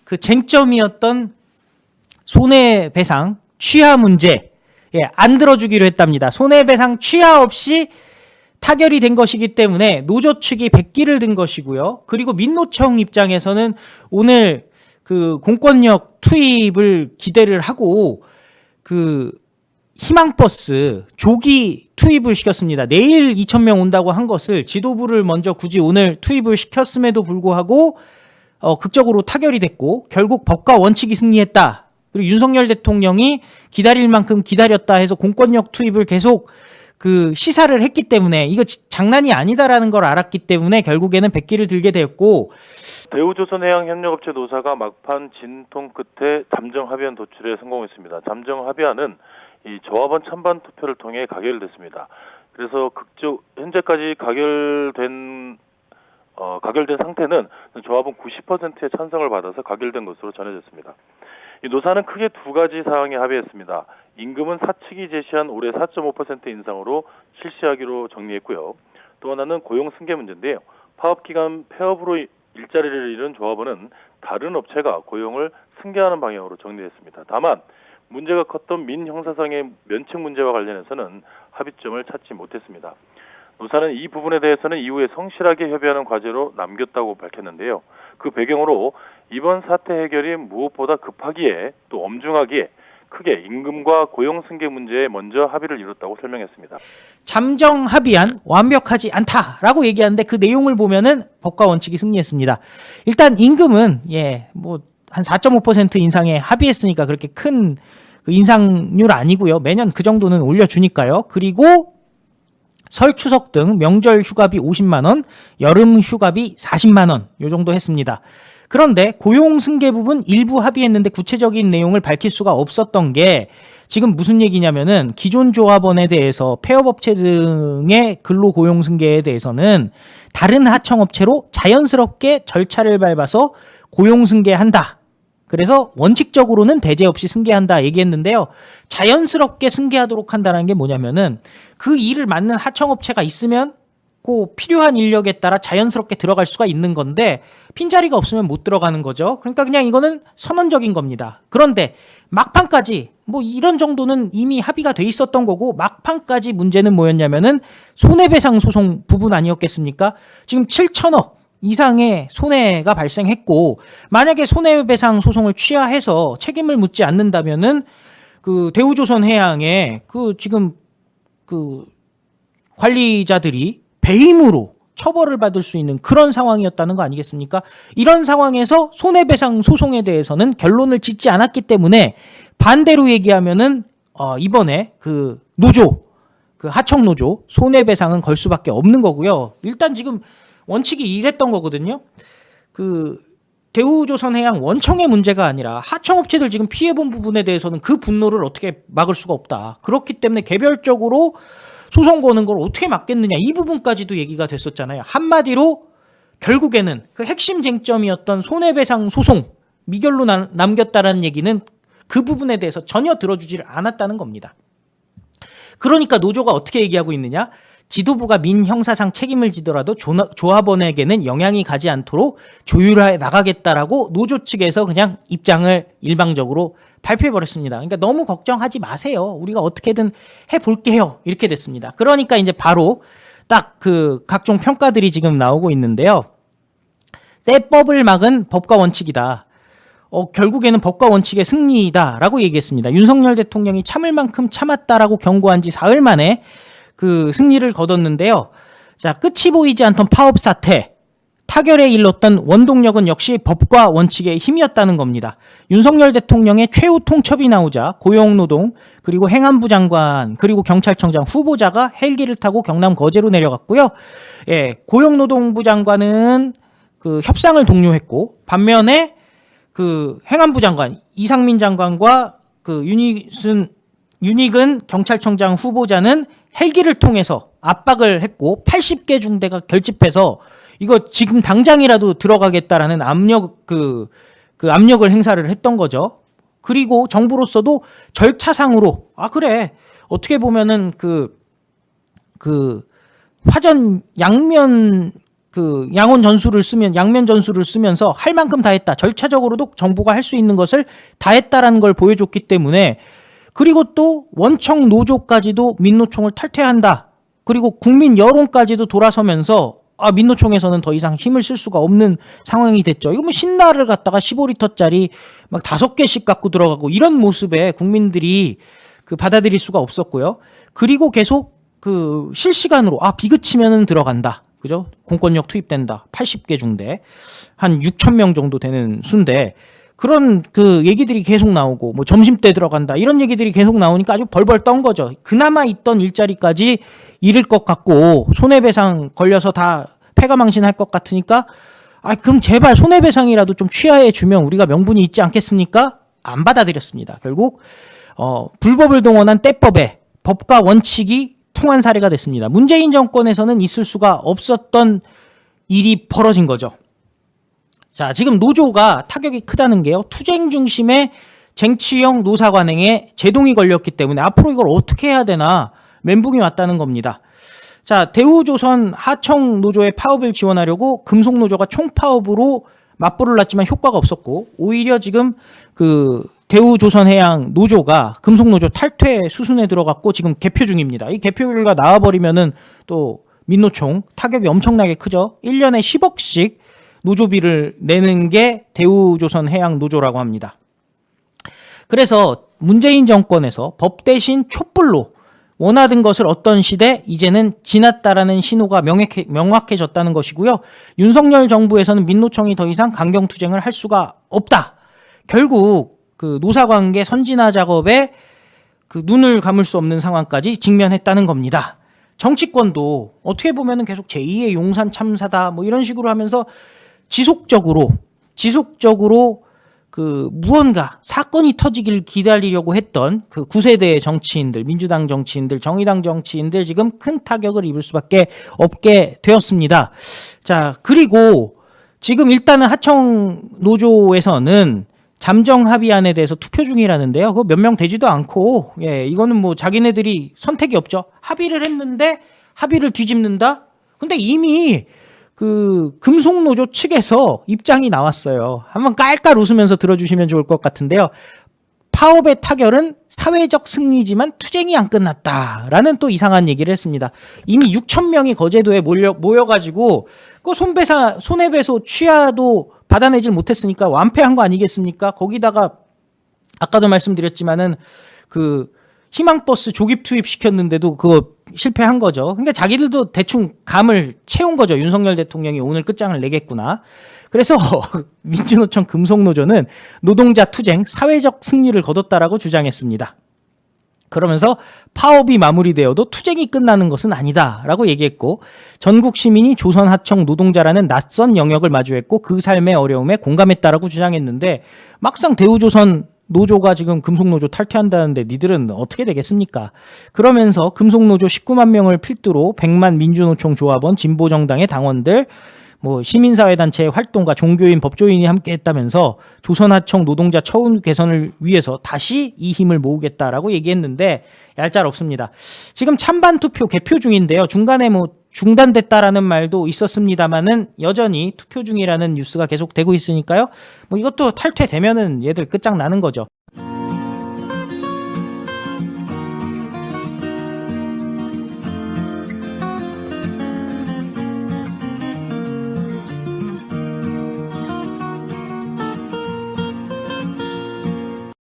그 쟁점이었던 손해배상 취하 문제, 안 들어주기로 했답니다. 손해배상 취하 없이 타결이 된 것이기 때문에 노조 측이 백기를 든 것이고요. 그리고 민노총 입장에서는 오늘 그 공권력 투입을 기대를 하고 그 희망버스 조기 투입을 시켰습니다. 내일 2,000명 온다고 한 것을 지도부를 먼저 굳이 오늘 투입을 시켰음에도 불구하고 극적으로 타결이 됐고 결국 법과 원칙이 승리했다. 그리고 윤석열 대통령이 기다릴 만큼 기다렸다 해서 공권력 투입을 계속 그 시사를 했기 때문에 이거 장난이 아니다라는 걸 알았기 때문에 결국에는 백기를 들게 되었고, 대우조선해양협력업체 노사가 막판 진통 끝에 잠정 합의안 도출에 성공했습니다. 잠정 합의안은 이 조합원 찬반 투표를 통해 가결됐습니다. 그래서 현재까지 가결된 상태는 조합원 90%의 찬성을 받아서 가결된 것으로 전해졌습니다. 이 노사는 크게 두 가지 사항에 합의했습니다. 임금은 사측이 제시한 올해 4.5% 인상으로 실시하기로 정리했고요. 또 하나는 고용 승계 문제인데요. 파업기간 폐업으로 일자리를 잃은 조합원은 다른 업체가 고용을 승계하는 방향으로 정리했습니다. 다만 문제가 컸던 민형사상의 면책 문제와 관련해서는 합의점을 찾지 못했습니다. 노사는 이 부분에 대해서는 이후에 성실하게 협의하는 과제로 남겼다고 밝혔는데요. 그 배경으로 이번 사태 해결이 무엇보다 급하기에 또 엄중하기에 크게 임금과 고용 승계 문제에 먼저 합의를 이뤘다고 설명했습니다. 잠정 합의안 완벽하지 않다라고 얘기하는데 그 내용을 보면은 법과 원칙이 승리했습니다. 일단 임금은 한 4.5% 인상에 합의했으니까 그렇게 큰 그 인상률 아니고요. 매년 그 정도는 올려주니까요. 그리고 설 추석 등 명절 휴가비 50만 원, 여름 휴가비 40만 원 요 정도 했습니다. 그런데 고용 승계 부분 일부 합의했는데 구체적인 내용을 밝힐 수가 없었던 게 지금 무슨 얘기냐면은 기존 조합원에 대해서 폐업업체 등의 근로 고용 승계에 대해서는 다른 하청업체로 자연스럽게 절차를 밟아서 고용 승계한다. 그래서 원칙적으로는 배제 없이 승계한다 얘기했는데요. 자연스럽게 승계하도록 한다는 게 뭐냐면은 그 일을 맡는 하청업체가 있으면 그 필요한 인력에 따라 자연스럽게 들어갈 수가 있는 건데 빈자리가 없으면 못 들어가는 거죠. 그러니까 그냥 이거는 선언적인 겁니다. 그런데 막판까지 이런 정도는 이미 합의가 돼 있었던 거고 막판까지 문제는 뭐였냐면은 손해배상 소송 부분 아니었겠습니까? 지금 7천억 이상의 손해가 발생했고 만약에 손해배상 소송을 취하해서 책임을 묻지 않는다면은 그 대우조선해양의 그 지금 그 관리자들이 배임으로 처벌을 받을 수 있는 그런 상황이었다는 거 아니겠습니까? 이런 상황에서 손해배상 소송에 대해서는 결론을 짓지 않았기 때문에 반대로 얘기하면은 이번에 그 노조, 그 하청 노조 손해배상은 걸 수밖에 없는 거고요. 일단 지금 원칙이 이랬던 거거든요. 그 대우조선해양 원청의 문제가 아니라 하청업체들 지금 피해본 부분에 대해서는 그 분노를 어떻게 막을 수가 없다. 그렇기 때문에 개별적으로 소송 거는 걸 어떻게 막겠느냐 이 부분까지도 얘기가 됐었잖아요. 한마디로 결국에는 그 핵심 쟁점이었던 손해배상 소송 미결로 남겼다라는 얘기는 그 부분에 대해서 전혀 들어주지를 않았다는 겁니다. 그러니까 노조가 어떻게 얘기하고 있느냐? 지도부가 민형사상 책임을 지더라도 조합원에게는 영향이 가지 않도록 조율해 나가겠다라고 노조 측에서 그냥 입장을 일방적으로 발표해버렸습니다. 그러니까 너무 걱정하지 마세요. 우리가 어떻게든 해볼게요. 이렇게 됐습니다. 그러니까 이제 바로 딱 그 각종 평가들이 지금 나오고 있는데요. 떼법을 막은 법과 원칙이다. 결국에는 법과 원칙의 승리다라고 얘기했습니다. 윤석열 대통령이 참을 만큼 참았다라고 경고한 지 사흘 만에 그 승리를 거뒀는데요. 자, 끝이 보이지 않던 파업 사태, 타결에 일렀던 원동력은 역시 법과 원칙의 힘이었다는 겁니다. 윤석열 대통령의 최후 통첩이 나오자 고용노동 그리고 행안부 장관 그리고 경찰청장 후보자가 헬기를 타고 경남 거제로 내려갔고요. 고용노동부 장관은 그 협상을 독려했고 반면에 그 행안부 장관 이상민 장관과 그 윤익은 경찰청장 후보자는 헬기를 통해서 압박을 했고 80개 중대가 결집해서 이거 지금 당장이라도 들어가겠다라는 압력을 행사를 했던 거죠. 그리고 정부로서도 절차상으로 그래 어떻게 보면은 그 화전 양면 그 양면 전술을 쓰면서 할 만큼 다 했다. 절차적으로도 정부가 할 수 있는 것을 다 했다라는 걸 보여줬기 때문에, 그리고 또 원청 노조까지도 민노총을 탈퇴한다. 그리고 국민 여론까지도 돌아서면서 민노총에서는 더 이상 힘을 쓸 수가 없는 상황이 됐죠. 이거 뭐 신라를 갖다가 15리터짜리 막 5개씩 갖고 들어가고 이런 모습에 국민들이 그 받아들일 수가 없었고요. 그리고 계속 그 실시간으로 비그치면은 들어간다. 그죠? 공권력 투입된다. 80개 중대. 한 6천 명 정도 되는 수인데, 그런 그 얘기들이 계속 나오고, 뭐 점심때 들어간다. 이런 얘기들이 계속 나오니까 아주 벌벌 떤 거죠. 그나마 있던 일자리까지 잃을 것 같고, 손해배상 걸려서 다 패가망신할 것 같으니까, 그럼 제발 손해배상이라도 좀 취하해 주면 우리가 명분이 있지 않겠습니까? 안 받아들였습니다. 결국, 불법을 동원한 때법에 법과 원칙이 통한 사례가 됐습니다. 문재인 정권에서는 있을 수가 없었던 일이 벌어진 거죠. 자, 지금 노조가 타격이 크다는 게요. 투쟁 중심의 쟁취형 노사관행에 제동이 걸렸기 때문에 앞으로 이걸 어떻게 해야 되나 멘붕이 왔다는 겁니다. 자, 대우조선 하청 노조의 파업을 지원하려고 금속노조가 총파업으로 맞불을 놨지만 효과가 없었고, 오히려 지금 그 대우조선해양 노조가 금속노조 탈퇴 수순에 들어갔고 지금 개표 중입니다. 이 개표 결과 나와버리면은 또 민노총 타격이 엄청나게 크죠. 1년에 10억씩 노조비를 내는 게 대우조선해양 노조라고 합니다. 그래서 문재인 정권에서 법 대신 촛불로 원하던 것을 얻던 시대 이제는 지났다라는 신호가 명확해졌다는 것이고요. 윤석열 정부에서는 민노총이 더 이상 강경투쟁을 할 수가 없다. 결국 그 노사관계 선진화 작업에 그 눈을 감을 수 없는 상황까지 직면했다는 겁니다. 정치권도 어떻게 보면은 계속 제2의 용산 참사다 뭐 이런 식으로 하면서 지속적으로 그 무언가 사건이 터지길 기다리려고 했던 그 9세대 정치인들, 민주당 정치인들, 정의당 정치인들 지금 큰 타격을 입을 수밖에 없게 되었습니다. 자, 그리고 지금 일단은 하청 노조에서는 잠정 합의안에 대해서 투표 중이라는데요. 그거 몇 명 되지도 않고, 이거는 뭐 자기네들이 선택이 없죠. 합의를 했는데 합의를 뒤집는다? 근데 이미 그 금속노조 측에서 입장이 나왔어요. 한번 깔깔 웃으면서 들어주시면 좋을 것 같은데요. 파업의 타결은 사회적 승리지만 투쟁이 안 끝났다라는 또 이상한 얘기를 했습니다. 이미 6천 명이 거제도에 모여가지고 그 손해배소 취하도 받아내질 못했으니까 완패한 거 아니겠습니까? 거기다가 아까도 말씀드렸지만은 그 희망버스 조깁 투입시켰는데도 그거 실패한 거죠. 그러니까 자기들도 대충 감을 채운 거죠. 윤석열 대통령이 오늘 끝장을 내겠구나. 그래서 민주노총 금속노조는 노동자 투쟁, 사회적 승리를 거뒀다라고 주장했습니다. 그러면서 파업이 마무리되어도 투쟁이 끝나는 것은 아니다라고 얘기했고, 전국 시민이 조선하청 노동자라는 낯선 영역을 마주했고 그 삶의 어려움에 공감했다라고 주장했는데, 막상 대우조선 노조가 지금 금속노조 탈퇴한다는데 니들은 어떻게 되겠습니까? 그러면서 금속노조 19만 명을 필두로 100만 민주노총 조합원, 진보정당의 당원들, 뭐 시민사회단체의 활동가, 종교인, 법조인이 함께했다면서 조선하청 노동자 처우 개선을 위해서 다시 이 힘을 모으겠다라고 얘기했는데 얄짤없습니다. 지금 찬반 투표 개표 중인데요. 중간에 뭐 중단됐다라는 말도 있었습니다만은 여전히 투표 중이라는 뉴스가 계속 되고 있으니까요. 뭐 이것도 탈퇴되면은 얘들 끝장나는 거죠.